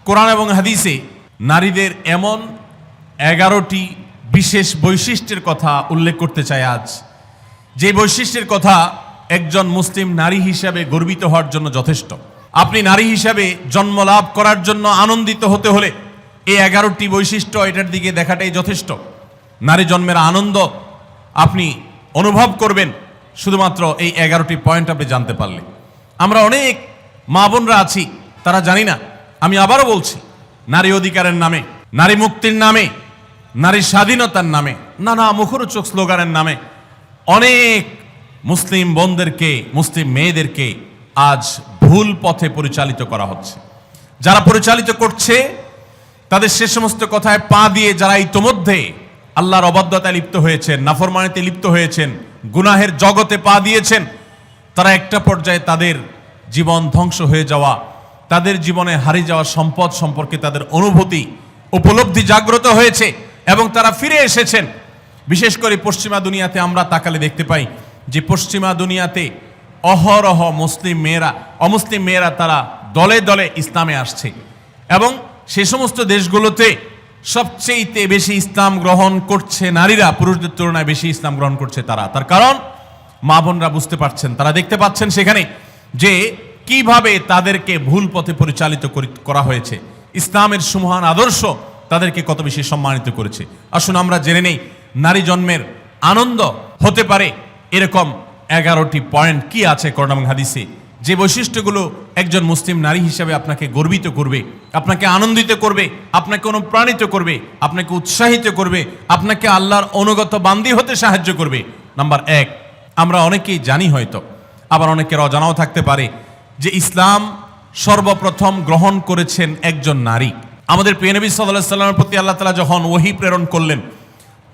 কোরআন এবং হাদিসে নারীদের এমন 11টি বিশেষ বৈশিষ্ট্যের কথা উল্লেখ করতে চাই আজ, যে বৈশিষ্ট্যের কথা একজন মুসলিম নারী হিসাবে গর্বিত হওয়ার জন্য যথেষ্ট। আপনি নারী হিসাবে জন্ম লাভ করার জন্য আনন্দিত হতে হলে এই 11টি বৈশিষ্ট্য এটার দিকে দেখাটাই যথেষ্ট। নারী জন্মের আনন্দ আপনি অনুভব করবেন শুধুমাত্র এই 11টি পয়েন্ট আপনি জানতে পারলে। আমরা অনেক মা বোনরা আছি, তারা জানি না। আমি আবারও বলছি, নারী অধিকারের নামে, নারী মুক্তির নামে, নারী স্বাধীনতার নামে, নানা মুখরোচক স্লোগানের নামে অনেক মুসলিম বোনদেরকে, মুসলিম মেয়েদেরকে আজ ভুল পথে পরিচালিত করা হচ্ছে। যারা পরিচালিত করছে তাদের সে সমস্ত কথায় পা দিয়ে যারা ইতোমধ্যে আল্লাহর অবাধ্যতায় লিপ্ত হয়েছেন, নাফরমানিতে লিপ্ত হয়েছেন, গুনাহের জগতে পা দিয়েছেন, তারা একটা পর্যায়ে তাদের জীবন ধ্বংস হয়ে যাওয়া, তাদের জীবনে হারিয়ে যাওয়া সম্পদ সম্পর্কে তাদের অনুভূতি, উপলব্ধি জাগ্রত হয়েছে এবং তারা ফিরে এসেছেন। বিশেষ করে পশ্চিমা দুনিয়াতে আমরা তাকালে দেখতে পাই যে পশ্চিমা দুনিয়াতে অহরহ মুসলিম মেয়েরা, অমুসলিম মেয়েরা তারা দলে দলে ইসলামে আসছে এবং সে সমস্ত দেশগুলোতে সবচেয়ে বেশি ইসলাম গ্রহণ করছে নারীরা, পুরুষদের তুলনায় বেশি ইসলাম গ্রহণ করছে তারা। তার কারণ মা বোনরা বুঝতে পারছেন, তারা দেখতে পাচ্ছেন সেখানে যে কিভাবে তাদেরকে ভুল পথে পরিচালিত করা হয়েছে। ইসলামের সুমহান আদর্শ তাদেরকে কত বেশি সম্মানিত করেছে। আসুন আমরা জেনে নেই নারী জন্মের আনন্দ হতে পারে এরকম 11টি পয়েন্ট কি আছে কোরআন এবং হাদিসে, যে বৈশিষ্ট্যগুলো একজন মুসলিম নারী হিসেবে আপনাকে গর্বিত করবে, আপনাকে আনন্দিত করবে, আপনাকে অনুপ্রাণিত করবে, আপনাকে উৎসাহিত করবে, আপনাকে আল্লাহর অনুগত বান্দী হতে সাহায্য করবে। নাম্বার 1, আমরা অনেকেই জানি হয়তো, আবার অনেকের অজানাও থাকতে পারে যে ইসলাম সর্বপ্রথম গ্রহণ করেছেন একজন নারী। আমাদের প্রিয় নবী সাল্লাল্লাহু আলাইহি ওয়াসাল্লামের প্রতি আল্লাহ তাআলা যখন ওহী প্রেরণ করলেন,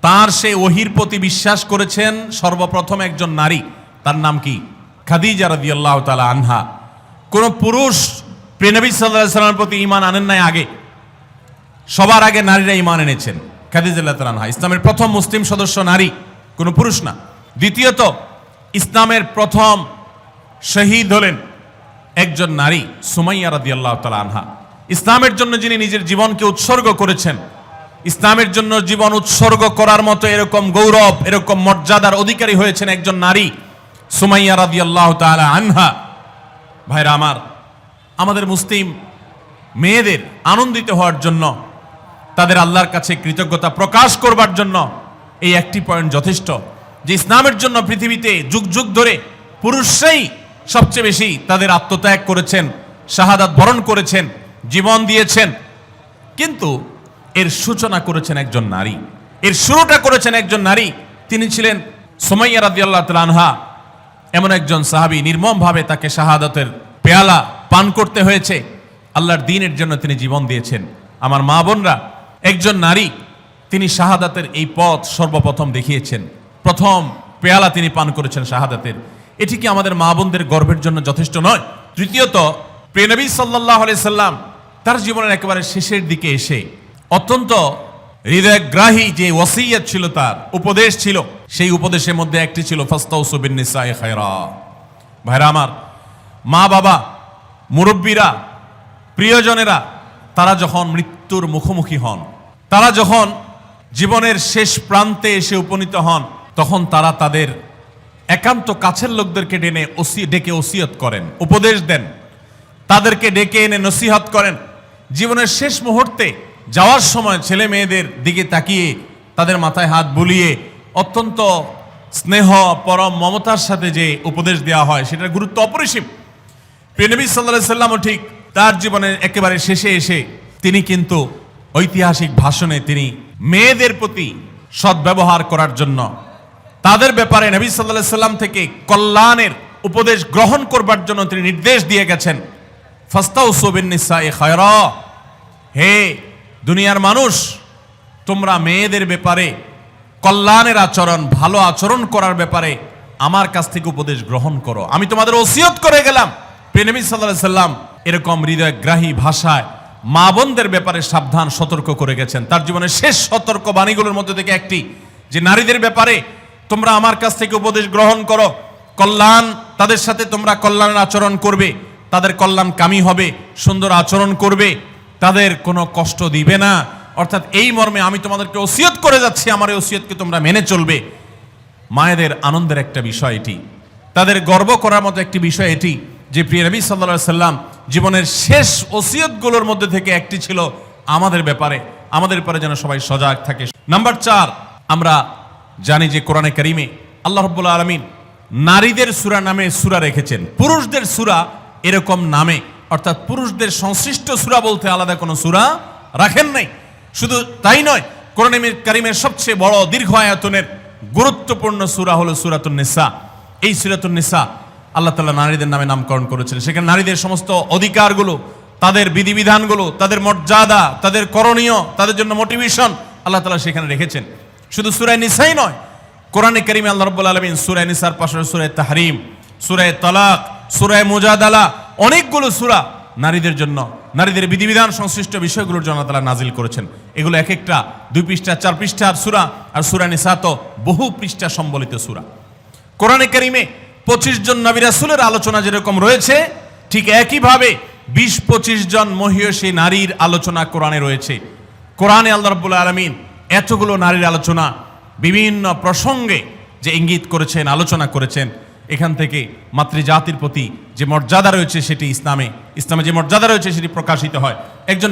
তার সেই ওহীর প্রতি বিশ্বাস করেছেন সর্বপ্রথম একজন নারী। তার নাম কি? খাদিজা রাদিয়াল্লাহু তাআলা আনহা। কোন পুরুষ প্রিয় নবী সাল্লাল্লাহু আলাইহি ওয়াসাল্লামের প্রতি ঈমান আনেন নাই আগে, সবার আগে নারীরা ঈমান এনেছেন। খাদিজা রাদিয়াল্লাহু তাআলা আনহা ইসলামের প্রথম মুসলিম সদস্য নারী, কোনো পুরুষ না। দ্বিতীয়ত, ইসলামের প্রথম শহীদ হলেন একজন নারী, সুমাইয়া রাদিয়াল্লাহু তাআলা আনহা। ইসলামের জন্য যিনি নিজের জীবনকে উৎসর্গ করেছেন, ইসলামের জন্য জীবন উৎসর্গ করার মতো এরকম গৌরব, এরকম মর্যাদার অধিকারী হয়েছেন একজন নারী, সুমাইয়া রাদিয়াল্লাহু তাআলা আনহা। ভাইরা আমার, আমাদের মুসলিম মেয়েদের আনন্দিত হওয়ার জন্য, তাদের আল্লাহর কাছে কৃতজ্ঞতা প্রকাশ করবার জন্য এই একটি পয়েন্ট যথেষ্ট, যে ইসলামের জন্য পৃথিবীতে যুগ যুগ ধরে পুরুষরাই সবচেয়ে বেশি তাদের আত্মত্যাগ করেছেন, শাহাদাত বরণ করেছেন, জীবন দিয়েছেন, কিন্তু এর সূচনা করেছেন একজন নারী, এর শুরুটা করেছেন একজন নারী। তিনি ছিলেন সুমাইয়া রাদিয়াল্লাহু তাআলা আনহা, এমন একজন সাহাবী, নির্মমভাবে তাকে শাহাদাতের পেয়ালা পান করতে হয়েছে। আল্লাহর দ্বীনের জন্য তিনি জীবন দিয়েছেন। আমার মা বোনরা, একজন নারী, তিনি শাহাদাতের এই পথ সর্বপ্রথম দেখিয়েছেন, প্রথম পেয়ালা তিনি পান করেছেন শাহাদাতের। এটি কি আমাদের মা বোনদের গর্বের জন্য যথেষ্ট নয়? তৃতীয়ত, প্রিয় নবী সাল্লাল্লাহু আলাইহি সাল্লাম তার জীবনের একেবারে শেষের দিকে এসে অত্যন্ত হৃদয়গ্রাহী যে ওসিয়ত ছিল, তার উপদেশ ছিল, সেই উপদেশের মধ্যে একটি ছিল ফাস্তাউসু বিন-নিসাই খায়রা। ভাইরা আমার, মা বাবা, মুরব্বীরা, প্রিয়জনেরা, তারা যখন মৃত্যুর মুখোমুখি হন, তারা যখন জীবনের শেষ প্রান্তে এসে উপনীত হন, তখন তারা তাদের একান্ত কাছের লোকদেরকে ডেকে ওসিয়ত করেন, উপদেশ দেন, তাদেরকে ডেকে এনে নসিহত করেন। জীবনের শেষ মুহূর্তে যাওয়ার সময় ছেলে মেয়েদের দিকে তাকিয়ে তাদের মাথায় হাত বুলিয়ে অত্যন্ত স্নেহ, পরম মমতার সাথে যে উপদেশ দেওয়া হয়, সেটার গুরুত্ব অপরিসীম। প্রিয় নবী সাল্লাল্লাহু আলাইহি ওয়াসাল্লামও ঠিক তার জীবনের একেবারে শেষে এসে তিনি কিন্তু ঐতিহাসিক ভাষণে তিনি মেয়েদের প্রতি সদ্ব্যবহার করার জন্য, তাদের ব্যাপারে নবী সাল্লাল্লাহু আলাইহি ওয়াসাল্লাম থেকে কল্যাণের উপদেশ গ্রহণ করবার জন্য তিনি নির্দেশ দিয়ে গেছেন, ফাস্তাউসু বিন-নিসাই খায়রা। হে দুনিয়ার মানুষ, তোমরা মেয়েদের ব্যাপারে কল্যাণের আচরণ, ভালো আচরণ করার ব্যাপারে আমার কাছ থেকে উপদেশ গ্রহণ করো, আমি তোমাদের ওসিয়ত করে গেলাম। প্রিয় নবী সাল্লাল্লাহু আলাইহি ওয়াসাল্লাম এরকম হৃদয়গ্রাহী ভাষায় মা বোনদের ব্যাপারে সাবধান সতর্ক করে গেছেন। তার জীবনের শেষ সতর্ক বাণীগুলোর মধ্যে থেকে একটি, যে নারীদের ব্যাপারে তোমরা আমার কাছ থেকে উপদেশ গ্রহণ করো, কল্যাণ, তাদের সাথে তোমরা কল্যাণের আচরণ করবে, তাদের কল্যাণ কামী হবে, সুন্দর আচরণ করবে, তাদের কোনো কষ্ট দিবে না। অর্থাৎ এই মর্মে আমি তোমাদেরকে ওসিয়ত করে যাচ্ছি, আমার এই ওসিয়তকে তোমরা মেনে চলবে। মায়েদের আনন্দের একটা বিষয় এটি, তাদের গর্ব করার মতো একটি বিষয় এটি যে প্রিয় নবী সাল্লাল্লাহু আলাইহি সাল্লাম জীবনের শেষ ওসিয়তগুলোর মধ্যে থেকে একটি ছিল আমাদের ব্যাপারে যেন সবাই সজাগ থাকে। নাম্বার 4, আমরা জানি যে কোরআনে কারিমে আল্লাহ রাব্বুল আলামিন নারীদের সূরা নামে সূরা রেখেছেন, পুরুষদের সূরা এরকম নামে অর্থাৎ পুরুষদের সংশ্লিষ্ট সূরা বলতে আলাদা কোনো সূরা রাখেন নাই। শুধু তাই নয়, কোরআনে কারিমের সবচেয়ে বড় দীর্ঘ আয়াতনের গুরুত্বপূর্ণ সূরা হলো সূরাতুন নিসা। এই সূরাতুন নিসা আল্লাহ তাআলা নারীদের নামে নামকরণ করেছেন। সেখানে নারীদের সমস্ত অধিকারগুলো, তাদের বিধিবিধানগুলো, তাদের মর্যাদা, তাদের করণীয়, তাদের জন্য মোটিভেশন আল্লাহ তাআলা সেখানে রেখেছেন। শুধু সূরা নিসাই নয়, কোরআনে কারিমে আল্লাহ রাব্বুল আলামিন সূরা নিসার পাশে সূরা তাহরিম, সূরা তালাক, সূরা মুজাদালা, অনেকগুলো সূরা নারীদের জন্য, নারীদের বিধিবিধান সংশ্লিষ্ট বিষয়গুলোর জন্য আল্লাহ তাআলা নাজিল করেছেন। এগুলো এক একটা 2 পৃষ্ঠা 4 পৃষ্ঠার সূরা, আর সূরা নিসা তো বহু পৃষ্ঠা সম্বলিত সূরা। কোরআনে কারিমে 25 জন নবী রাসূলের আলোচনা যেরকম রয়েছে, ঠিক একইভাবে 20-25 জন মহিয়সী নারীর আলোচনা কোরআনে রয়েছে। কোরআনে আল্লাহ রাব্বুল আলামিন এতগুলো নারীর আলোচনা বিভিন্ন প্রসঙ্গে যে ইঙ্গিত করেছেন, আলোচনা করেছেন, এখান থেকে মাতৃজাতির প্রতি যে মর্যাদা রয়েছে সেটি ইসলামে যে মর্যাদা রয়েছে সেটি প্রকাশিত হয়। একজন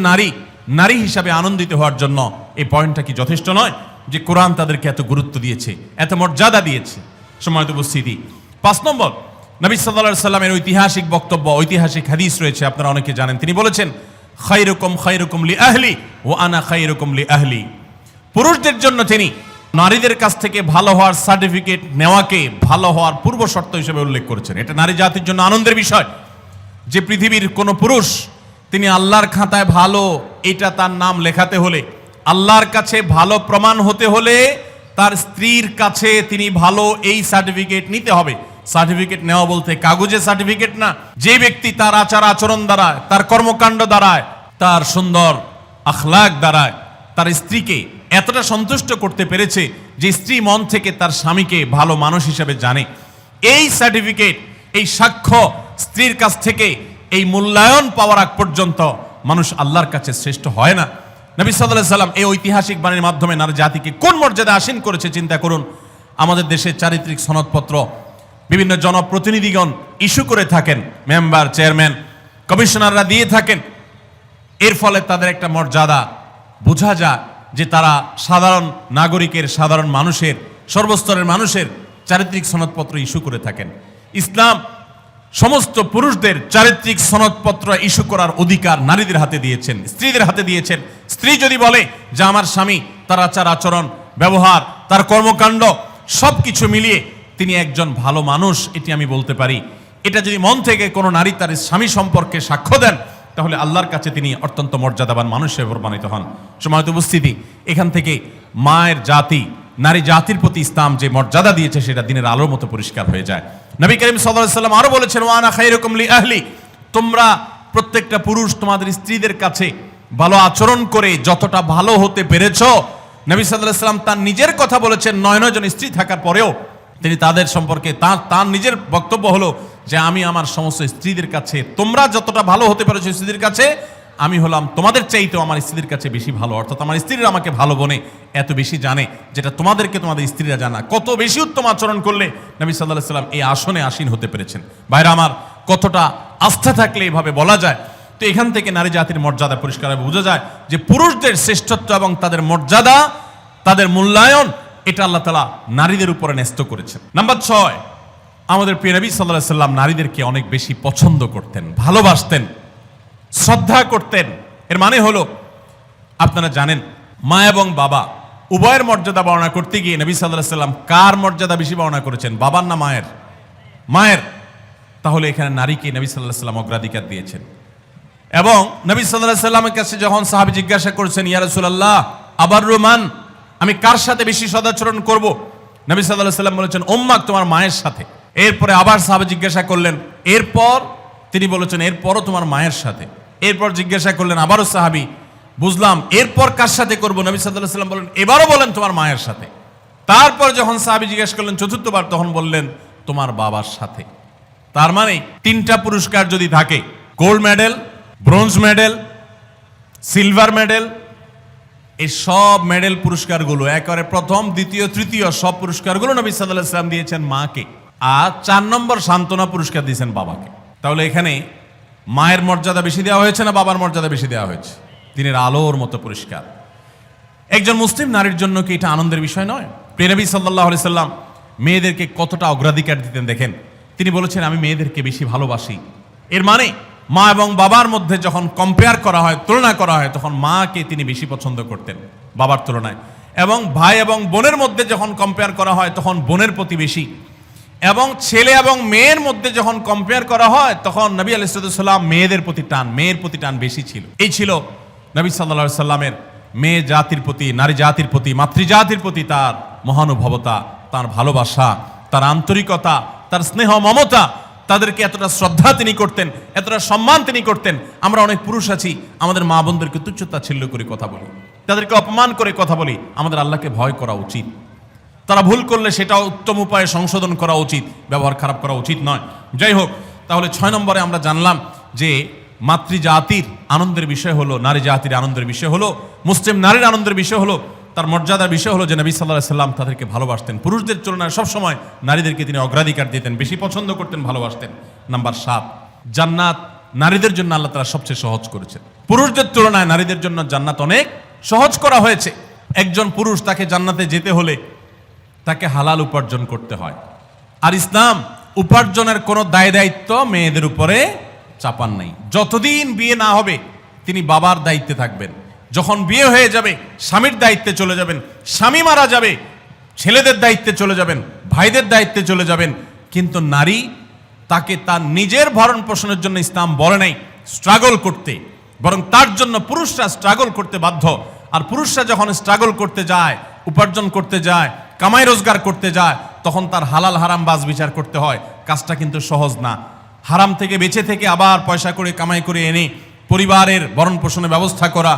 নারী হিসাবে আনন্দিত হওয়ার জন্য এই পয়েন্টটা কি যথেষ্ট নয় যে কোরআন তাদেরকে এত গুরুত্ব দিয়েছে, এত মর্যাদা দিয়েছে? সম্মানিত উপস্থিতি, 5 নম্বর, নবী সাল্লাল্লাহু আলাইহি সাল্লামের ঐতিহাসিক বক্তব্য, ঐতিহাসিক হাদিস রয়েছে, আপনারা অনেকে জানেন। তিনি বলেছেন, খায়রুকুম লি আহলি ওয়া আনা খায়রুকুম লি আহলি। পুরুষদের জন্য তিনি নারীদের কাছ থেকে ভালো হওয়ার সার্টিফিকেট নেওয়াকে ভালো হওয়ার পূর্ব শর্ত হিসেবে উল্লেখ করেছেন। এটা নারী জাতির জন্য আনন্দের বিষয় যে পৃথিবীর কোনো পুরুষ তিনি আল্লাহর খাতায় ভালো, এটা তার নাম লেখাতে হলে, আল্লাহর কাছে ভালো প্রমাণ হতে হলে তার স্ত্রীর কাছে তিনি ভালো এই সার্টিফিকেট নিতে হবে। সার্টিফিকেট নেওয়া বলতে কাগজে সার্টিফিকেট না। যে ব্যক্তি তার আচার আচরণ দ্বারায়, তার কর্মকাণ্ড দ্বারায়, তার সুন্দর আখলাক দ্বারায় তার স্ত্রীকে এতটা সন্তুষ্ট করতে পেরেছে যে স্ত্রী মন থেকে তার স্বামীকে ভালো মানুষ হিসেবে জানে, এই সার্টিফিকেট, এই সাক্ষ্য স্ত্রীর কাছ থেকে এই মূল্যায়ন পাওয়ার আগ পর্যন্ত মানুষ আল্লাহর কাছে শ্রেষ্ঠ হয় না। নবী সাল্লাল্লাহু আলাইহি সাল্লাম এই ঐতিহাসিক বাণীর মাধ্যমে নারী জাতিকে কোন মর্যাদা আসীন করেছে চিন্তা করুন। আমাদের দেশের চারিত্রিক সনদপত্র বিভিন্ন জনপ্রতিনিধিগণ ইস্যু করে থাকেন, মেম্বার, চেয়ারম্যান, কমিশনাররা দিয়ে থাকেন। এর ফলে তাদের একটা মর্যাদা বোঝা যায় যে তারা সাধারণ নাগরিকের, সাধারণ মানুষের, সর্বস্তরের মানুষের চারিত্রিক সনদপত্র ইস্যু করে থাকেন। ইসলাম সমস্ত পুরুষদের চারিত্রিক সনদপত্র ইস্যু করার অধিকার নারীদের হাতে দিয়েছেন, স্ত্রীদের হাতে দিয়েছেন। স্ত্রী যদি বলে যে আমার স্বামী, তার আচার আচরণ, ব্যবহার, তার কর্মকাণ্ড সবকিছু মিলিয়ে তিনি একজন ভালো মানুষ, এটি আমি বলতে পারি, এটা যদি মন থেকে কোনো নারী তার স্বামী সম্পর্কে সাক্ষ্য দেন, তাহলে আল্লাহর কাছে তিনি অত্যন্ত মর্যাদাবান মানুষ হিসেবে প্রমাণিত হন। সম্মানিত উপস্থিতি, এখান থেকে মায়ের জাতি, নারী জাতির প্রতি ইসলাম যে মর্যাদা দিয়েছে সেটা দিনের আলোর মতো পরিষ্কার হয়ে যায়। নবী করিম সাল্লাল্লাহু আলাইহি সাল্লাম আরো বলেছেন, ওয়া আনা খায়রুকুম লি আহলি, তোমরা প্রত্যেকটা পুরুষ তোমাদের স্ত্রীদের কাছে ভালো আচরণ করে যতটা ভালো হতে পেরেছো, নবী সাল্লাল্লাহু আলাইহি সাল্লাম তার নিজের কথা বলেছেন। 9 জন স্ত্রী থাকার পরেও তিনি তাদের সম্পর্কে তার নিজের বক্তব্য হলো যে আমি আমার সমস্ত স্ত্রীদের কাছে, তোমরা যতটা ভালো হতে পেরেছো স্ত্রীদের কাছে, আমি হলাম তোমাদের চাইতেও আমার স্ত্রীদের কাছে বেশি ভালো। অর্থাৎ আমার স্ত্রীরা আমাকে ভালো বনে এত বেশি জানে যেটা তোমাদেরকে তোমাদের স্ত্রীরা জানা। কত বেশি উত্তম আচরণ করলে নবী সাল্লাল্লাহু আলাইহি সাল্লাম এই আসনে আসীন হতে পেরেছেন। ভাইরা আমার, কতটা আস্থা থাকলে এভাবে বলা যায়। তো এখান থেকে নারী জাতির মর্যাদা পরিষ্কারভাবে বোঝা যায় যে পুরুষদের শ্রেষ্ঠত্ব এবং তাদের মর্যাদা, তাদের মূল্যায়ন, এটা আল্লাহ তাআলা নারীদের উপরে ন্যস্ত করেছেন। নাম্বার 6, আমাদের প্রিয় নবী সাল্লাল্লাহু আলাইহি সাল্লাম নারীদেরকে অনেক বেশি পছন্দ করতেন, ভালোবাসতেন, শ্রদ্ধা করতেন। এর মানে হলো, আপনারা জানেন, মা এবং বাবা উভয়ের মর্যাদা বর্ণনা করতে গিয়ে নবী সাল্লাল্লাহু আলাইহি সাল্লাম কার মর্যাদা বেশি বর্ণনা করেছেন? বাবার না মায়ের? মায়ের। তাহলে এখানে নারীকে নবী সাল্লাল্লাহু আলাইহি সাল্লাম অগ্রাধিকার দিয়েছেন। এবং নবী সাল্লাল্লাহু আলাইহি সাল্লামের কাছে যখন সাহাবী জিজ্ঞাসা করেছেন, ইয়া রাসূলুল্লাহ আবাররু মান, আমি কার সাথে বেশি সদাচরণ করব? নবী সাল্লাল্লাহু আলাইহি সাল্লাম বলেছেন, উম্মাক, তোমার মায়ের সাথে। এরপরে আবার সাহাবী জিজ্ঞাসা করলেন, এরপর? তিনি বলেছেন, এরপরও তোমার মায়ের সাথে। এরপর জিজ্ঞাসা করলেন আবারও সাহাবী, বুঝলাম, এরপর কার সাথে করব? নবী সাল্লাল্লাহু আলাইহি সাল্লাম বলেন, এবারও বলেন তোমার মায়ের সাথে। তারপর যখন সাহাবী জিজ্ঞাসা করলেন চতুর্থবার, তখন বললেন তোমার বাবার সাথে। তার মানে 3টা পুরস্কার যদি থাকে, gold medal, bronze medal, silver medal, এই সব মেডেল পুরস্কারগুলো একেবারে প্রথম, দ্বিতীয়, তৃতীয় সব পুরস্কারগুলো নবী সাল্লাল্লাহু আলাইহি ওয়াসাল্লাম দিয়েছেন মাকে, আর 4 নম্বর সান্ত্বনা পুরস্কার দিয়েছেন বাবাকে। তাহলে এখানে মায়ের মর্যাদা বেশি দেওয়া হয়েছে না বাবার মর্যাদা বেশি দেওয়া হয়েছে? দিনের আলোর মতো পুরস্কার। একজন মুসলিম নারীর জন্য কি এটা আনন্দের বিষয় নয়? প্রিয় নবী সাল্লাল্লাহু আলাইহি সাল্লাম মেয়েদেরকে কতটা অগ্রাধিকার দিতেন দেখেন। তিনি বলেছেন, আমি মেয়েদেরকে বেশি ভালোবাসি। এর মানে মা এবং বাবার মধ্যে যখন কম্পেয়ার করা হয়, তুলনা করা হয়, তখন মাকে তিনি বেশি পছন্দ করতেন বাবার তুলনায়। এবং ভাই এবং বোনের মধ্যে যখন কম্পেয়ার করা হয়, তখন বোনের প্রতি বেশি। এবং ছেলে এবং মেয়ের মধ্যে যখন কম্পেয়ার করা হয়, তখন নবী আলাইহিস সালাম মেয়েদের প্রতি টান, মেয়ের প্রতি টান বেশি ছিল। এই ছিল নবী সাল্লাল্লাহু আলাইহি সাল্লামের মেয়ে জাতির প্রতি, নারী জাতির প্রতি, মাতৃজাতির প্রতি তার মহানুভবতা, তার ভালোবাসা, তার আন্তরিকতা, তার স্নেহ মমতা। তাদেরকে এতটা শ্রদ্ধা তিনি করতেন, এতটা সম্মান তিনি করতেন। আমরা অনেক পুরুষ আছি, আমাদের মা বোনদেরকে তুচ্ছতাচ্ছিল্য করে কথা বলি, তাদেরকে অপমান করে কথা বলি। আমাদের আল্লাহকে ভয় করা উচিত। তারা ভুল করলে সেটা উত্তম উপায়ে সংশোধন করা উচিত, ব্যবহার খারাপ করা উচিত নয়। যাই হোক, তাহলে 6 নম্বরে আমরা জানলাম যে মাতৃজাতির আনন্দের বিষয় হলো, নারী জাতির আনন্দের বিষয় হলো, মুসলিম নারীর আনন্দের বিষয় হলো, তার মর্যাদার বিষয় হলো যে নবী সাল্লাল্লাহু আলাইহি সাল্লাম তাদেরকে ভালোবাসতেন। পুরুষদের তুলনায় সবসময় নারীদেরকে তিনি অগ্রাধিকার দিতেন, বেশি পছন্দ করতেন, ভালোবাসতেন। নাম্বার 7, জান্নাত নারীদের জন্য আল্লাহ তাআলা সবচেয়ে সহজ করেছেন। পুরুষদের তুলনায় নারীদের জন্য জান্নাত অনেক সহজ করা হয়েছে। একজন পুরুষ, তাকে জান্নাতে যেতে হলে তাকে হালাল উপার্জন করতে হয়। আর ইসলাম উপার্জনের কোনো দায় দায়িত্ব মেয়েদের উপরে চাপান নাই। যতদিন বিয়ে না হবে তিনি বাবার দায়িত্বে থাকবেন। যখন বিয়ে হয়ে যাবে স্বামীর দায়িত্বে চলে যাবেন। স্বামী মারা যাবে ছেলেদের দায়িত্বে চলে যাবেন, ভাইদের দায়িত্বে চলে যাবেন। কিন্তু নারী, তাকে তার নিজের ভরণ পোষণের জন্য ইসলাম বলে নাই স্ট্রাগল করতে, বরং তার জন্য পুরুষরা স্ট্রাগল করতে বাধ্য। আর পুরুষরা যখন স্ট্রাগল করতে যায়, উপার্জন করতে যায়, কামাই রোজগার করতে যায়, তখন তার হালাল হারাম বাজ বিচার করতে হয়। কাজটা কিন্তু সহজ না। হারাম থেকে বেঁচে থেকে আবার পয়সা করে কামাই করে এনে পরিবারের ভরণ পোষণের ব্যবস্থা করা,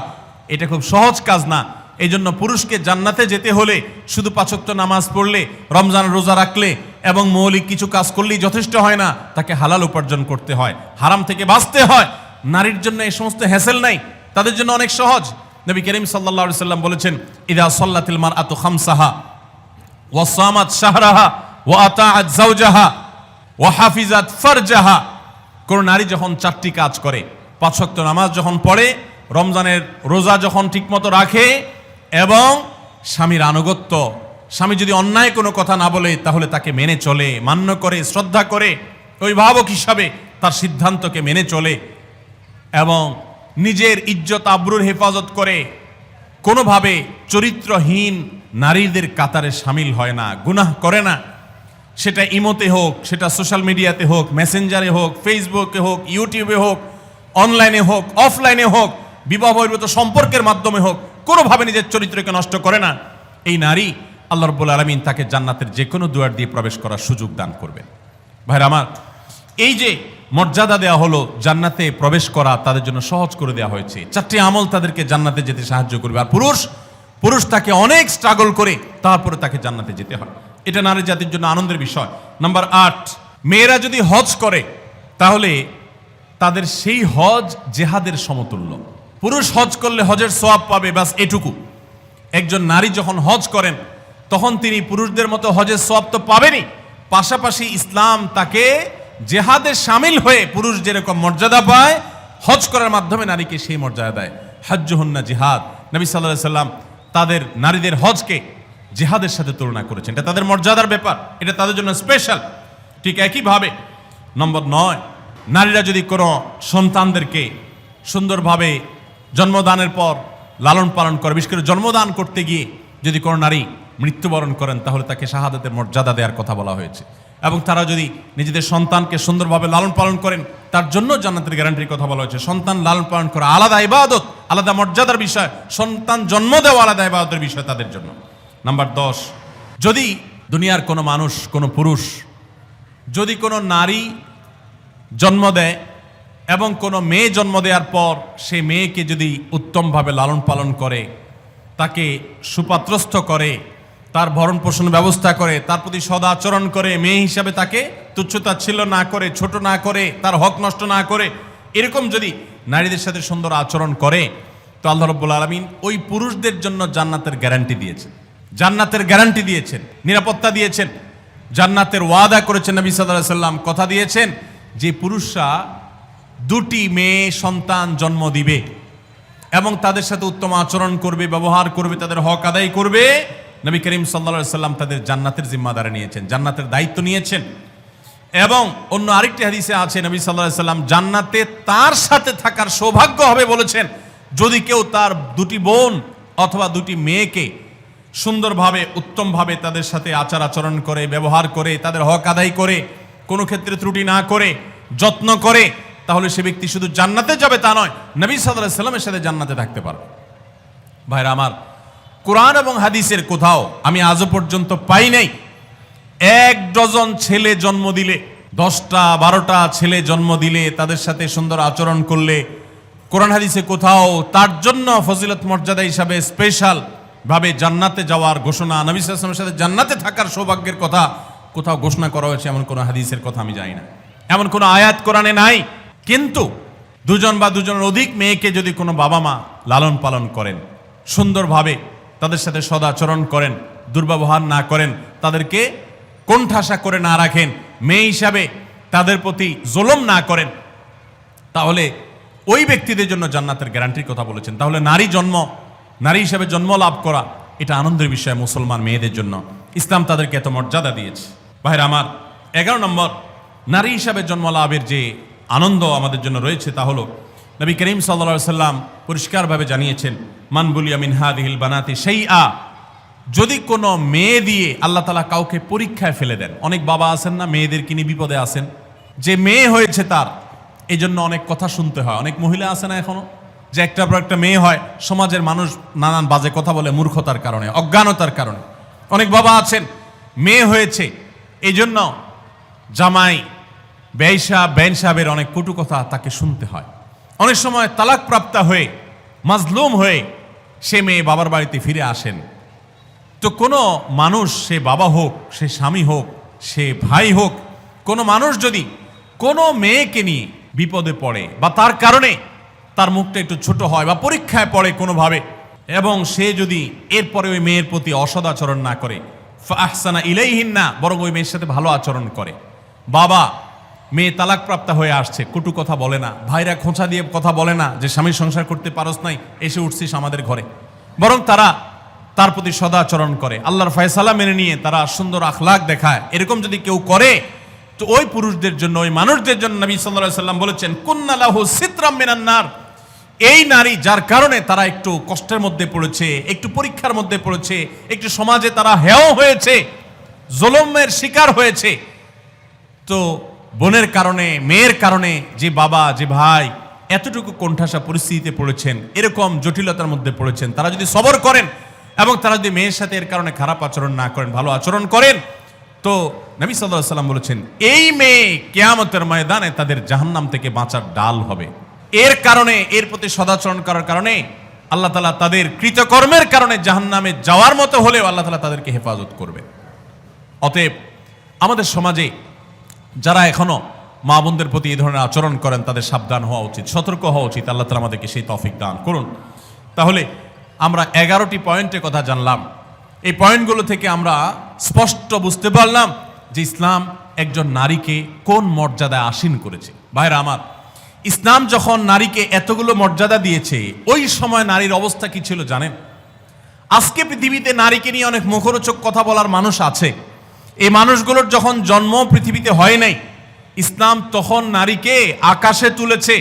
এটা খুব সহজ কাজ না। এই জন্য পুরুষকে জান্নাতে যেতে হলে শুধু 5 ওয়াক্ত নামাজ পড়লে, রমজানের রোজা রাখলে এবং মৌলিক কিছু কাজ করলেই যথেষ্ট হয় না, তাকে হালাল উপার্জন করতে হয়, হারাম থেকে বাঁচতে হয়। নারীর জন্য এই সমস্ত হ্যাসেল নাই, তাদের জন্য অনেক সহজ। নবী করিম সাল্লাল্লাহু আলাইহি সাল্লাম বলেছেন, ইদা সাল্লাতিল মারআতু খামসাহা ওয়া সামাত শাহরাহা ওয়া আতাআত যাওজাহা ওয়া হাফিজাত ফারজাহা। কোন নারী যখন 4টি কাজ করে, 5 ওয়াক্ত নামাজ যখন পড়ে, রমজানের রোজা যখন ঠিকমতো রাখে এবং স্বামীর আনুগত্য, স্বামী যদি অন্যায় কোনো কথা না বলে তাহলে তাকে মেনে চলে, মান্য করে, শ্রদ্ধা করে, অভিভাবক হিসাবে তার সিদ্ধান্তকে মেনে চলে এবং নিজের ইজ্জত আবরুর হেফাজত করে, কোনোভাবে চরিত্রহীন নারীদের কাতারে সামিল হয় না, গুনাহ করে না। সেটা ইমোতে হোক, সেটা সোশ্যাল মিডিয়াতে হোক, মেসেঞ্জারে হোক, ফেসবুকে হোক, ইউটিউবে হোক, অনলাইনে হোক, অফলাইনে হোক, বিবাহ বহির্ভূত সম্পর্কের মাধ্যমে হোক, কোনোভাবে নিজের চরিত্রকে নষ্ট করে না। এই নারী, আল্লাহ রাব্বুল আলামিন তাকে জান্নাতের যে কোনো দুয়ার দিয়ে প্রবেশ করার সুযোগ দান করবেন। ভাইরা আমার, এই যে মর্যাদা দেওয়া হলো, জান্নাতে প্রবেশ করা তাদের জন্য সহজ করে দেওয়া হয়েছে। 4টি আমল তাদেরকে জান্নাতে যেতে সাহায্য করবে। আর পুরুষ তাকে অনেক স্ট্রাগল করে তারপরে তাকে জান্নাতে যেতে হয়। এটা নারী জাতির জন্য আনন্দের বিষয়। নাম্বার 8, মেয়েরা যদি হজ করে তাহলে তাদের সেই হজ জেহাদের সমতুল্য। পুরুষ হজ করলে হজের সওয়াব পাবে, বাস এটুকু। একজন নারী যখন হজ করেন তখন তিনি পুরুষদের মতো হজের সওয়াব তো পাবেনই, পাশাপাশি ইসলাম তাকে জেহাদে শামিল হয়ে পুরুষ যেরকম মর্যাদা পায়, হজ করার মাধ্যমে নারীকে সেই মর্যাদা দেয়। হজ্জুহুন্না জিহাদ। নবী সাল্লাল্লাহু আলাইহি সাল্লাম তাদের নারীদের হজকে জিহাদের সাথে তুলনা করেছেন। এটা তাদের মর্যাদার ব্যাপার, এটা তাদের জন্য স্পেশাল। ঠিক একইভাবে নম্বর 9, নারীরা যদি কোনো সন্তানদেরকে সুন্দরভাবে জন্মদানের পর লালন পালন করে, বিশেষ করে জন্মদান করতে গিয়ে যদি কোনো নারী মৃত্যুবরণ করেন তাহলে তাকে শাহাদাতের মর্যাদা দেওয়ার কথা বলা হয়েছে। এবং তারা যদি নিজেদের সন্তানকে সুন্দরভাবে লালন পালন করেন তার জন্য জান্নাতের গ্যারান্টির কথা বলা হয়েছে। সন্তান লালন পালন করা আলাদা ইবাদত, আলাদা মর্যাদার বিষয়। সন্তান জন্ম দেওয়া আলাদা ইবাদতের বিষয় তাদের জন্য। নাম্বার 10, যদি দুনিয়ার কোনো মানুষ, কোনো পুরুষ যদি কোনো নারী জন্ম দেয় এবং কোনো মেয়ে জন্ম দেওয়ার পর সেই মেয়েকে যদি উত্তমভাবে লালন পালন করে, তাকে সুপাত্রস্থ করে, তার ভরণ পোষণ ব্যবস্থা করে, তার প্রতি সদাচরণ করে, মেয়ে হিসাবে তাকে তুচ্ছতাচ্ছিল্য না করে, ছোট না করে, তার হক নষ্ট না করে, এরকম যদি নারীদের সাথে সুন্দর আচরণ করে তো আল্লাহ রাব্বুল আলামিন ওই পুরুষদের জন্য জান্নাতের গ্যারান্টি দিয়েছেন, জান্নাতের গ্যারান্টি দিয়েছেন, নিরাপত্তা দিয়েছেন, জান্নাতের ওয়াদা করেছেন। নবী সাল্লাল্লাহু আলাইহি সাল্লাম কথা দিয়েছেন যে পুরুষরা দুটি মেয়ে সন্তান জন্ম দিবে এবং তাদের সাথে উত্তম আচরণ করবে, ব্যবহার করবে, তাদের হক আদায় করবে, নবী করিম সাল্লাল্লাহু আলাইহি সাল্লাম তাদের জান্নাতের জিম্মাদারি নিয়েছেন, জান্নাতের দায়িত্ব নিয়েছেন। এবং অন্য আরেকটি হাদিসে আছে নবী সাল্লাল্লাহু আলাইহি সাল্লাম জান্নাতে তার সাথে থাকার সৌভাগ্য হবে বলেছেন যদি কেউ তার দুটি বোন অথবা দুটি মেয়েকে সুন্দরভাবে, উত্তমভাবে তাদের সাথে আচার আচরণ করে, ব্যবহার করে, তাদের হক আদায় করে, কোনো ক্ষেত্রে ত্রুটি না করে, যত্ন করে, তাহলে সে ব্যক্তি শুধু জান্নাতে যাবে তা নয়, নবী সাল্লাল্লাহু আলাইহি সাল্লামের সাথে জান্নাতে থাকতে পারবে। ভাইরা আমার, কোরআন এবং হাদিসের কোথাও আমি আজও পর্যন্ত পাই নাই 1 ডজন ছেলে জন্ম দিলে, 10টা 12টা ছেলে জন্ম দিলে, তাদের সাথে সুন্দর আচরণ করলে, কোরআন হাদিসে কোথাও তার জন্য ফজিলত মর্যাদা হিসাবে স্পেশাল ভাবে জান্নাতে যাওয়ার ঘোষণা, নবী সাল্লাল্লাহু আলাইহি ওয়াসাল্লামের সাথে জান্নাতে থাকার সৌভাগ্যের কথা কোথাও ঘোষণা করা হয়েছে এমন কোনো হাদিসের কথা আমি জানি না, এমন কোনো আয়াত কোরআনে নাই। কিন্তু 2জন বা 2জনের অধিক মেয়েকে যদি কোনো বাবা মা লালন পালন করেন, সুন্দরভাবে তাদের সাথে সদাচরণ করেন, দুর্ব্যবহার না করেন, তাদেরকে কোণঠাসা করে না রাখেন, মেয়ে হিসাবে তাদের প্রতি জুলুম না করেন, তাহলে ওই ব্যক্তিদের জন্য জান্নাতের গ্যারান্টির কথা বলেছেন। তাহলে নারী হিসাবে জন্ম লাভ করা এটা আনন্দের বিষয় মুসলমান মেয়েদের জন্য। ইসলাম তাদেরকে এত মর্যাদা দিয়েছে। ভাইরা আমার, 11 নম্বর নারী হিসাবে জন্ম লাভের যে আনন্দ আমাদের জন্য রয়েছে তা হলো নবী করিম সাল্লাল্লাহু আলাইহি সাল্লাম পরিষ্কারভাবে জানিয়েছেন, মান বুলিয়া মিন হাদিহিল বানাতি শাইআ, যদি কোনো মেয়ে দিয়ে আল্লাহ তাআলা কাউকে পরীক্ষায় ফেলে দেন। অনেক বাবা আছেন না, মেয়েদেরকে নিয়ে বিপদে আছেন, যে মেয়ে হয়েছে তার এই জন্য অনেক কথা শুনতে হয়। অনেক মহিলা আছে না এখনো, যে একটার পর একটা মেয়ে হয়, সমাজের মানুষ নানান বাজে কথা বলে মূর্খতার কারণে, অজ্ঞানতার কারণে। অনেক বাবা আছেন মেয়ে হয়েছে এই জন্য জামাই বেন সাহেবের অনেক কটু কথা তাকে শুনতে হয়। অনেক সময় তালাক প্রাপ্ত হয়ে, মাজলুম হয়ে সে মেয়ে বাবার বাড়িতে ফিরে আসেন। তো কোনো মানুষ, সে বাবা হোক, সে স্বামী হোক, সে ভাই হোক, কোনো মানুষ যদি কোনো মেয়েকে নিয়ে বিপদে পড়ে বা তার কারণে তার মুখটা একটু ছোট হয় বা পরীক্ষায় পড়ে কোনোভাবে, এবং সে যদি এরপরে ওই মেয়ের প্রতি অসদাচরণ না করে, ফাহসানা ইলাইহিন্না, বরং ওই মেয়ের সাথে ভালো আচরণ করে, বাবা মেয়ে তালাকপ্রাপ্ত হয়ে আসছে, কটু কথা বলে না, ভাইরা খোঁচা দিয়ে কথা বলে না যে স্বামীর সংসার করতে পারস নাই, এসে উঠছিস আমাদের ঘরে, বরং তারা তার প্রতি সদাচরণ করে, আল্লাহর ফয়সালা মেনে নিয়ে তারা সুন্দর আখলাক দেখায়, এরকম যদি কেউ করে, তো ওই পুরুষদের জন্য, ওই মানুষদের জন্য নবী সাল্লাল্লাহু আলাইহি সাল্লাম বলেছেন, কুন্না লাহু সিতরাম মিনান নার, এই নারী যার কারণে তারা একটু কষ্টের মধ্যে পড়েছে, একটু পরীক্ষার মধ্যে পড়েছে, একটু সমাজে তারা হেয় হয়েছে, জুলুমের শিকার হয়েছে, তো বোনের কারণে, মেয়ের কারণে যে বাবা, যে ভাই এতটুকু কোণঠাসা পরিস্থিতিতে পড়েছেন, এরকম জটিলতার মধ্যে পড়েছেন, তারা যদি সবর করেন এবং তারা যদি মেয়ের সাথে এর কারণে খারাপ আচরণ না করেন, ভালো আচরণ করেন, তো নবী সাল্লাল্লাহু আলাইহি সাল্লাম বলেছেন এই মেয়ে কিয়ামতের ময়দানে তাদের জাহান্নাম থেকে বাঁচার ডাল হবে। এর কারণে, এর প্রতি সদাচরণ করার কারণে আল্লাহ তাআলা তাদের কৃতকর্মের কারণে জাহান্নামে যাওয়ার মতো হলেও আল্লাহ তাআলা তাদেরকে হেফাজত করবে। অতএব আমাদের সমাজে যারা এখনো মা বোনদের প্রতি এই ধরনের আচরণ করেন তাদের সাবধান হওয়া উচিত, সতর্ক হওয়া উচিত। আল্লাহ তাআলা আমাদেরকে সেই তৌফিক দান করুন। তাহলে আমরা 11টি পয়েন্টের কথা জানলাম। এই পয়েন্টগুলো থেকে আমরা স্পষ্ট বুঝতে পারলাম যে ইসলাম একজন নারীকে কোন মর্যাদায় আসীন করেছে। ভাইরা আমার, ইসলাম যখন নারীকে এতগুলো মর্যাদা দিয়েছে, ওই সময় নারীর অবস্থা কি ছিল জানেন? আজকে পৃথিবীতে নারীকে নিয়ে অনেক মুখরোচক কথা বলার মানুষ আছে। এই মানুষগুলোর যখন জন্ম পৃথিবীতে হয় নাই, ইসলাম তখন নারীকে আকাশে তুলেছে।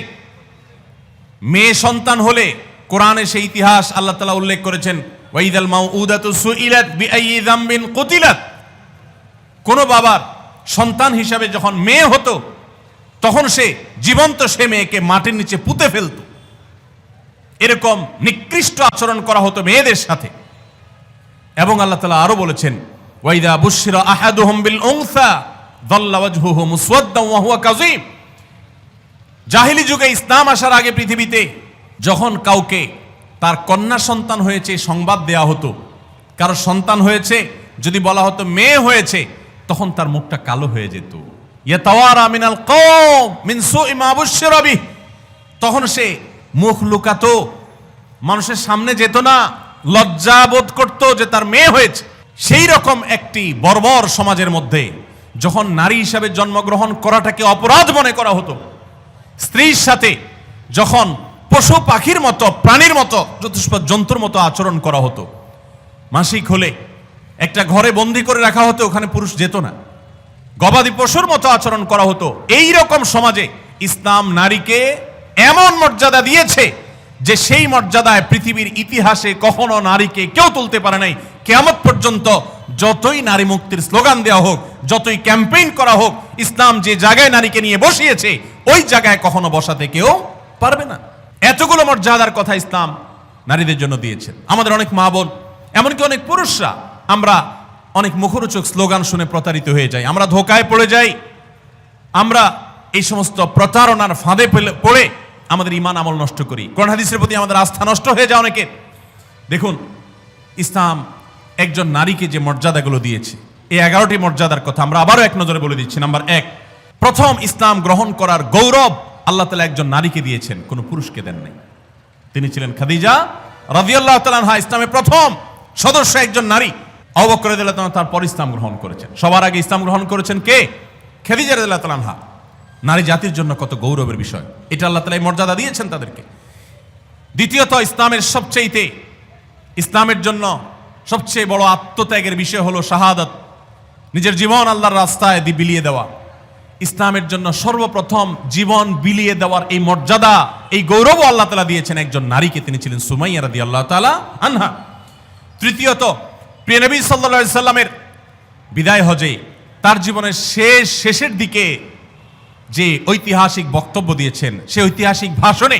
মেয়ে সন্তান হলে কোরআনে সেই ইতিহাস আল্লাহ তাআলা উল্লেখ করেছেন, ওয়াইদাল মাউউদাতু সুইলাত বিআইয়ি যামবিন কুতিলাত। কোন বাবার সন্তান হিসাবে যখন মেয়ে হতো, তখন সে জীবন্ত সে মেয়েকে মাটির নিচে পুঁতে ফেলত। এরকম নিকৃষ্ট আচরণ করা হতো মেয়েদের সাথে। এবং আল্লাহ তাআলা আরো বলেছেন, ওয়াইদা বুশিরা আহাদুহুম বিল উনসা যাল্লা ওয়াজহুহু মুসওয়াদ্দান ওয়া হুয়া কাযীম। জাহেলি যুগে, ইসলাম আসার আগে পৃথিবীতে যখন কাউকে তার কন্যা সন্তান হয়েছে সংবাদ দেয়া হতো, কারো সন্তান হয়েছে যদি বলা হতো মেয়ে হয়েছে, তখন তার মুখটা কালো হয়ে যেত। ইয়াতাওয়ারা মিনাল কওম মিন সুই মা বুশিরা বিহি, তখন সে মুখ লুকাতো মানুষের সামনে যেত না, লজ্জা বোধ করত যে তার মেয়ে হয়েছে। সেই রকম একটি বর্বর সমাজের মধ্যে যখন নারী হিসাবে জন্মগ্রহণ করাটাকে অপরাধ মনে করা হতো, স্ত্রীর সাথে যখন পশু পাখির মতো, প্রাণীর মতো, চতুষ্প জন্তুর মতো আচরণ করা হতো, মাসিক হলে একটা ঘরে বন্দি করে রাখা হতো, ওখানে পুরুষ যেত না, গবাদি পশুর মতো আচরণ করা হতো। এই রকম সমাজে ইসলাম নারীকে এমন মর্যাদা দিয়েছে যে সেই মর্যাদায় পৃথিবীর ইতিহাসে কখনো নারীকে কেউ তুলতে পারে নাই। কিয়ামত পর্যন্ত যতই নারী মুক্তির স্লোগান দেওয়া হোক, যতই ক্যাম্পেইন করা হোক, ইসলাম যে জায়গায় নারীকে নিয়ে বসিয়েছে ওই জায়গায় কখনো বসাতে কেউ পারবে না। এতগুলো মর্যাদার কথা ইসলাম নারীদের জন্য দিয়েছে। আমাদের অনেক মা বোন, এমনকি অনেক পুরুষরা, আমরা অনেক মুখরোচক স্লোগান শুনে প্রতারিত হয়ে যাই, আমরা ধোকায় পড়ে যাই, আমরা এই সমস্ত প্রতারণার ফাঁদে পড়ে আমাদের ঈমান আমল নষ্ট করি, কোরআন হাদিসের প্রতি আমাদের আস্থা নষ্ট হয়ে যায় অনেকের। দেখুন, ইসলাম একজন নারীকে যে মর্যাদাগুলো দিয়েছে, এই 11টি মর্যাদার কথা আমরা আবারও এক নজরে বলে দিচ্ছি। নাম্বার 1, প্রথম ইসলাম গ্রহণ করার গৌরব আল্লাহ তাআলা একজন নারীকে দিয়েছেন, কোনো পুরুষকে দেন নাই। তিনি ছিলেন খাদিজা রাদিয়াল্লাহু তাআলা আনহা, ইসলামের প্রথম সদস্য একজন নারী। আবু বকর রাদিয়াল্লাহু তাআলা তারপর ইসলাম গ্রহণ করেছেন। সবার আগে ইসলাম গ্রহণ করেছেন কে? খাদিজা রাদিয়াল্লাহু তাআলা আনহা। নারী জাতির জন্য কত গৌরবের বিষয়, এটা আল্লাহ তাআলা এই মর্যাদা দিয়েছেন তাদেরকে। দ্বিতীয়ত, ইসলামের জন্য সবচেয়ে বড় আত্মত্যাগের বিষয় হলো শাহাদাত, নিজের জীবন আল্লাহর রাস্তায় বিলিয়ে দেওয়া। ইসলামের জন্য সর্বপ্রথম জীবন বিলিয়ে দেওয়ার এই মর্যাদা, এই গৌরব আল্লাহ তাআলা দিয়েছেন একজন নারীকে, তিনি ছিলেন সুমাইয়া রাদিয়াল্লাহু তাআলা আনহা। তৃতীয়ত, প্রিয় নবী সাল্লাল্লাহু আলাইহি সাল্লামের বিদায় হজে তার জীবনের শেষের দিকে যে ঐতিহাসিক বক্তব্য দিয়েছেন, সেই ঐতিহাসিক ভাষণে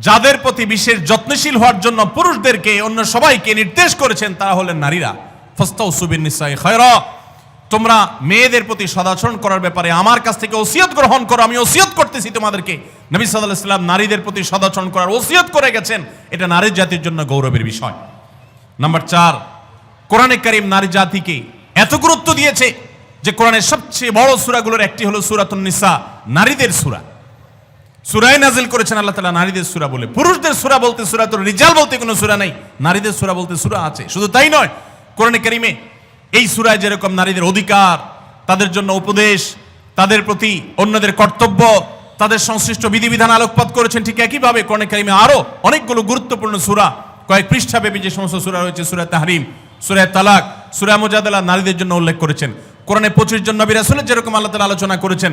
যাদের প্রতি বিশেষ যত্নশীল হওয়ার জন্য পুরুষদেরকে, অন্য সবাইকে নির্দেশ করেছেন, তারা হলেন নারীরা। ফাস্তাউসু বিন-নিসাই খায়রা, তোমরা মেয়েদের প্রতি সদাচরণ করার ব্যাপারে আমার কাছ থেকে ওসিয়ত গ্রহণ করো, আমি ওসিয়ত করতেছি তোমাদেরকে। নবী সাল্লাল্লাহু আলাইহি ওয়াসাল্লাম নারীদের প্রতি সদাচরণ করার ওসিয়ত করে গেছেন, এটা নারী জাতির জন্য গৌরবের বিষয়। নাম্বার 4, কোরআনে কারীম নারী জাতিকে এত গুরুত্ব দিয়েছে যে কোরআনের সবচেয়ে বড় সূরাগুলোর একটি হলো সূরাতুন নিসা, নারীদের সূরা। সূরায়ে নাজিল করেছেন আল্লাহ তাআলা নারীদের সূরা বলে। পুরুষদের সূরা বলতে, সূরাতুর রিজাল বলতে কোনো সূরা নাই, নারীদের সূরা বলতে সূরা আছে। শুধু তাই নয়, কোরআনে কারীমে এই সূরায় যেরকম নারীদের অধিকার, তাদের জন্য উপদেশ, তাদের প্রতি অন্যদের কর্তব্য, তাদের সংশ্লিষ্ট বিধিবিধান আলোকপাত করেছেন, ঠিক একইভাবে কোরআনে কারীমে আরো অনেকগুলো গুরুত্বপূর্ণ সূরা, কয়েক পৃষ্ঠাব্যাপী যে সমস্ত সূরা রয়েছে, সূরা তাহরিম, সূরা তালাক, সূরা মুজাদালা, নারীদের জন্য উল্লেখ করেছেন। কোরআনে 25 জন নবী রাসূলের যেরকম আল্লাহ তাআলা আলোচনা করেছেন,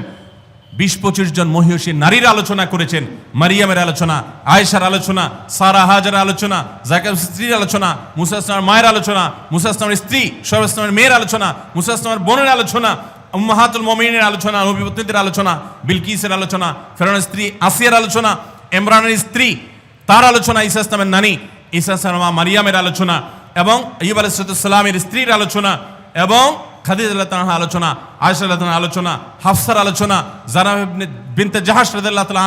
20-25 জন মহিয়সী নারীর আলোচনা করেছেন। মারিয়ামের আলোচনা, আয়েশার আলোচনা, সারা হাজারের আলোচনা, যাকার স্ত্রীর আলোচনা, মুসা ইসলামের মায়ের আলোচনা, মুসা ইসলামের স্ত্রী শোয়েব ইসলামের মেয়ের আলোচনা, মুসা ইসলামের বোনের আলোচনা, উম্মাহাতুল মুমিনিনের আলোচনা, নবী পত্নীদের আলোচনা, বিলকিসের আলোচনা, ফেরাউনের স্ত্রী আসিয়ার আলোচনা, ইমরানের স্ত্রী তার আলোচনা, ঈসা ইসলামের নানী ঈসা ইসলামের মা মারিয়ামের আলোচনা, এবং আইয়ুব আলাইহিস সালামের স্ত্রীর আলোচনা, এবং খাদিজা রাদিয়াল্লাহু তাআলার আলোচনা, আয়েশা রাদিয়াল্লাহু তাআলার আলোচনা, হাফসার আলোচনা, যারা বিনতে জাহাশ রাদিয়াল্লাহু তাআলা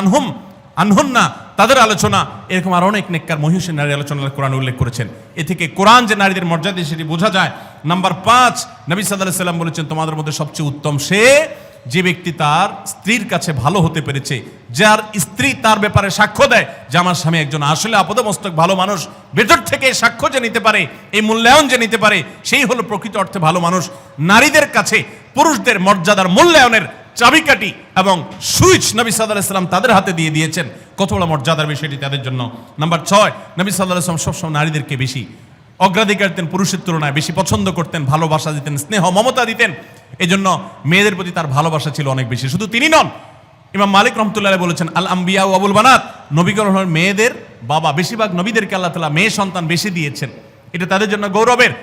আনহুন্না তাদের আলোচনা, এরকম আর অনেক নেককার মহিষী নারীর আলোচনা কোরআন উল্লেখ করেছেন। এ থেকে কোরআন যে নারীদের মর্যাদা সেটি বোঝা যায়। নাম্বার 5, নবী সাল্লাল্লাহু আলাইহি সাল্লাম বলেছেন, তোমাদের মধ্যে সবচেয়ে উত্তম সে যে ব্যক্তি তার স্ত্রীর কাছে ভালো হতে পেরেছে, যার স্ত্রী তার ব্যাপারে সাক্ষ্য দেয় যে আমার স্বামী একজন আসলে আপাদমস্তক ভালো মানুষ, ভেতর থেকে সাক্ষ্য যে নিতে পারে, এই মূল্যায়ন যে নিতে পারে, সেই হলো প্রকৃত অর্থে ভালো মানুষ। নারীদের কাছে পুরুষদের মর্যাদার মূল্যায়নের চাবিকাঠি এবং সুইচ নবী সাল্লাল্লাহু আলাইহি সাল্লাম তাদের হাতে দিয়ে দিয়েছেন। কত বড় মর্যাদার বিষয়টি তাদের জন্য। নাম্বার 6, নবী সাল্লাল্লাহু আলাইহি সাল্লাম সবসময় নারীদেরকে বেশি অগ্রাধিকার দিতেন, পুরুষের তুলনায় বেশি পছন্দ করতেন, ভালোবাসা দিতেন, স্নেহ মমতা দিতেন। এজন্য মেয়েদের প্রতি তার ভালোবাসা ছিল অনেক বেশি। শুধু তিনি নন, ইমাম মালিক রাহমাতুল্লাহ আলাইহি বলেছেন, আল আম্বিয়া ওয়া আবুল বানাত, নবীগণ হলেন মেয়েদের বাবা। বেশিরভাগ নবীদেরকে আল্লাহ তাআলা মেয়ে সন্তান বেশি দিয়েছেন, এটা তাদের জন্য গৌরবের।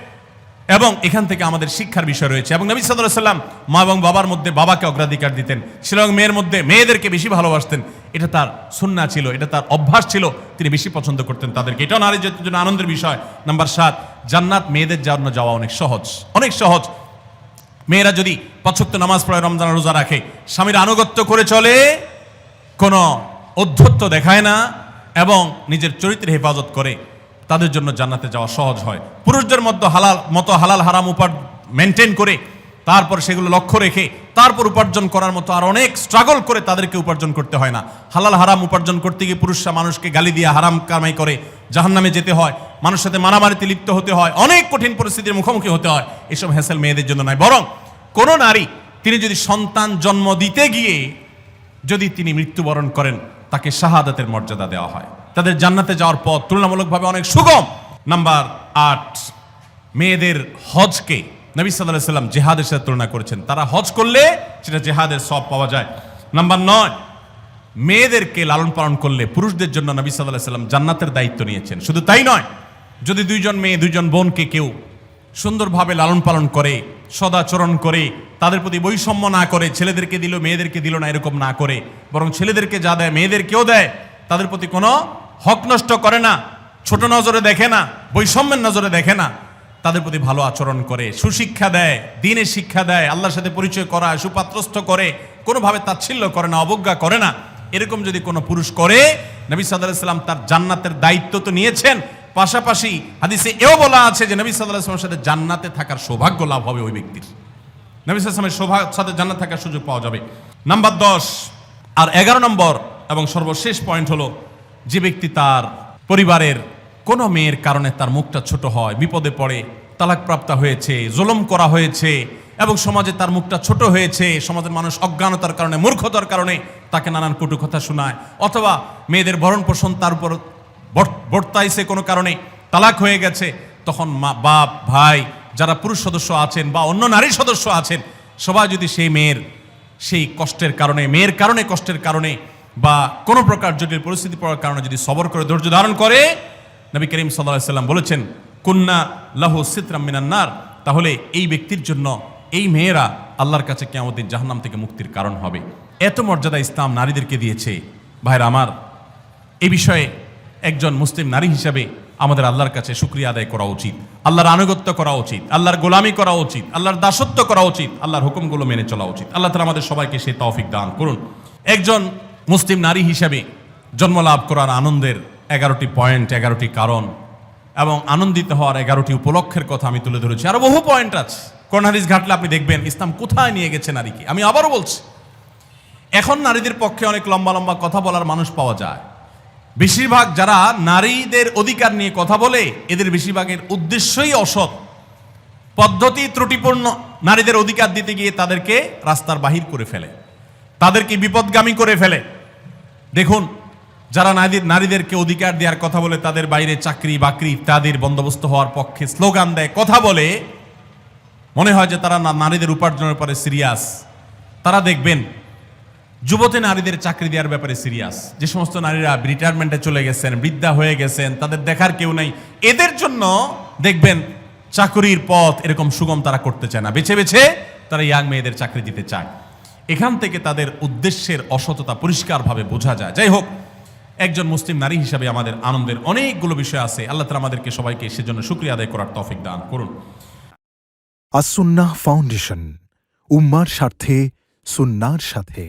এবং এখান থেকে আমাদের শিক্ষার বিষয় রয়েছে। এবং নবী সাল্লাল্লাহু আলাইহি সাল্লাম মা এবং বাবার মধ্যে বাবাকে অগ্রাধিকার দিতেন, এবং মেয়ের মধ্যে মেয়েদেরকে বেশি ভালোবাসতেন। এটা তার সুন্নাহ ছিল, এটা তার অভ্যাস ছিল, তিনি বেশি পছন্দ করতেন তাদেরকে। এটাও নারীর জন্য আনন্দের বিষয়। নাম্বার 7, জান্নাত মেয়েদের জন্য যাওয়া অনেক সহজ, অনেক সহজ। মেয়েরা যদি 5 ওয়াক্ত নামাজ পড়ে, রমজান রোজা রাখে, স্বামীর আনুগত্য করে চলে, কোনো অধ্যত্ব দেখায় না, এবং নিজের চরিত্রের হেফাজত করে, তাদের জন্য জান্নাতে যাওয়া সহজ হয়। পুরুষদের মতো হালাল হারাম মেনটেন করে তারপর সেগুলো লক্ষ্য রেখে তারপর উপার্জন করার মতো আর অনেক স্ট্রাগল করে তাদেরকে উপার্জন করতে হয় না। হালাল হারাম উপার্জন করতে গিয়ে পুরুষরা মানুষকে গালি দিয়ে হারাম কামাই করে জাহান্নামে যেতে হয়, মানুষের সাথে মারামারিতে লিপ্ত হতে হয়, অনেক কঠিন পরিস্থিতির মুখোমুখি হতে হয়। এসব হ্যাসেল মেয়েদের জন্য নয়, বরং কোনো নারী তিনি যদি সন্তান জন্ম দিতে গিয়ে যদি তিনি মৃত্যুবরণ করেন, তাকে শাহাদাতের মর্যাদা দেওয়া হয়, তাদের জান্নাতে যাওয়ার পথ তুলনামূলকভাবে অনেক সুগম। নাম্বার 8, মেয়েদের হজকে নবী সাল্লাল্লাহু আলাইহি ওয়াসাল্লাম জিহাদের সাথে তুলনা করেছেন। তারা হজ করলে সেটা জিহাদের সওয়াব পাওয়া যায়। নাম্বার 9, মেয়েদেরকে লালন পালন করলে পুরুষদের জন্য নবী সাল্লাল্লাহু আলাইহি ওয়াসাল্লাম জান্নাতের দায়িত্ব নিয়েছেন। শুধু তাই নয়, যদি দুইজন মেয়ে দুইজন বোনকে কেউ সুন্দরভাবে লালন পালন করে, সদাচরণ করে, তাদের প্রতি বৈষম্য না করে, ছেলেদেরকে দিল মেয়েদেরকে দিল না এরকম না করে, বরং ছেলেদেরকে যা দেয় মেয়েদেরকেও দেয়, তাদের প্রতি কোনো হক নষ্ট করে না, ছোট নজরে দেখে না, বৈষম্যের নজরে দেখে না, তাদের প্রতি ভালো আচরণ করে, সুশিক্ষা দেয়, দ্বীনের শিক্ষা দেয়, আল্লাহর সাথে পরিচয় করায়, সুপাত্রস্থ করে, কোনোভাবে তাচ্ছিল্য করে না, অবজ্ঞা করে না, এরকম যদি কোনো পুরুষ করে, নবী সাল্লাল্লাহু আলাইহি ওয়াসাল্লাম তার জান্নাতের দায়িত্ব তো নিয়েছেন, পাশাপাশি হাদিসে এও বলা আছে যে নবী সাল্লাল্লাহু আলাইহি ওয়াসাল্লামের সাথে জান্নাতে থাকার সৌভাগ্য লাভ হবে ওই ব্যক্তির। নবী সাল্লাল্লাহু আলাইহি ওয়াসাল্লামের সাথে জান্নাত থাকার সুযোগ পাওয়া যাবে। নাম্বার 10 আর 11 নম্বর এবং সর্বশেষ পয়েন্ট হলো, যে ব্যক্তি তার পরিবারের কোনো মেয়ের কারণে তার মুখটা ছোট হয়, বিপদে পড়ে, তালাকপ্রাপ্ত হয়েছে, জুলুম করা হয়েছে এবং সমাজে তার মুখটা ছোট হয়েছে, সমাজের মানুষ অজ্ঞানতার কারণে, মূর্খতার কারণে তাকে নানান কটু কথা শোনায়, অথবা মেয়েদের ভরণ পোষণ তার উপর বর্তাইছে কোনো কারণে, তালাক হয়ে গেছে, তখন মা, বাপ, ভাই, যারা পুরুষ সদস্য আছেন বা অন্য নারী সদস্য আছেন, সবাই যদি সেই মেয়ের সেই কষ্টের কারণে, মেয়ের কারণে, কষ্টের কারণে বা কোনো প্রকার জটিল পরিস্থিতি পড়ার কারণে যদি সবর করে ধৈর্য ধারণ করে, নবী করিম সাল্লাল্লাহু আলাইহি ওয়াসাল্লাম বলেছেন কুন্না লাহু সিতরাম মিনান নার, তাহলে এই ব্যক্তির জন্য এই মেয়েরা আল্লাহর কাছে কিয়ামতের দিন জাহান্নাম থেকে মুক্তির কারণ হবে। এত মর্যাদা ইসলাম নারীদেরকে দিয়েছে। ভাইরা আমার, এই বিষয়ে একজন মুসলিম নারী হিসাবে আমাদের আল্লাহর কাছে শুকরিয়া আদায় করা উচিত, আল্লাহর আনুগত্য করা উচিত, আল্লাহর গোলামি করা উচিত, আল্লাহর দাসত্ব করা উচিত, আল্লাহর হুকুমগুলো মেনে চলা উচিত। আল্লাহ তাআলা আমাদের সবাইকে সেই তৌফিক দান করুন। একজন মুসলিম নারী হিসাবে জন্মলাভ করার আনন্দের 11টি পয়েন্ট, 11টি কারণ এবং আনন্দিত হওয়ার 11টি উপলক্ষের কথা আমি তুলে ধরেছি। আরো বহু পয়েন্ট আছে, কোরআন হাদিস ঘাটলে আপনি দেখবেন ইসলাম কোথায় নিয়ে গেছে নারীকে। আমি আবারও বলছি, এখন নারীদের পক্ষে অনেক লম্বা লম্বা কথা বলার মানুষ পাওয়া যায়। বেশিরভাগ যারা নারীদের অধিকার নিয়ে কথা বলে, এদের বেশিরভাগের উদ্দেশ্যই অসৎ, পদ্ধতি ত্রুটিপূর্ণ। নারীদের অধিকার দিতে গিয়ে তাদেরকে রাস্তার বাহির করে ফেলে, তাদেরকে বিপদগামী করে ফেলে। দেখুন, যারা নারীদেরকে অধিকার দেওয়ার কথা বলে, তাদের বাইরে চাকরি বাকরি ইত্যাদির বন্দোবস্ত হওয়ার পক্ষে স্লোগান দেয়, কথা বলে, মনে হয় যে তারা নারীদের উপার্জনের পরে সিরিয়াস। তারা দেখবেন যুবতী নারীদের চাকরি দেওয়ার ব্যাপারে সিরিয়াস। যে সমস্ত নারীরা রিটায়ারমেন্টে চলে গেছেন, বৃদ্ধা হয়ে গেছেন, তাদের দেখার কেউ নাই, এদের জন্য দেখবেন চাকরির পথ এরকম সুগম তারা করতে চায় না, বেছে বেছে তারা ইয়াং মেয়েদের চাকরি দিতে চায়। এখান থেকে তাদের উদ্দেশ্যের অসততা পরিষ্কারভাবে বোঝা যায়। যাই হোক, একজন মুসলিম নারী হিসাবে আমাদের আনন্দের অনেকগুলো বিষয় আছে। আল্লাহ তাআলা আমাদেরকে সবাইকে সেজন্য শুকরিয়া আদায় করার তৌফিক দান করুন। আস-সুন্নাহ ফাউন্ডেশন, উম্মার স্বার্থে সুন্নাহর সাথে।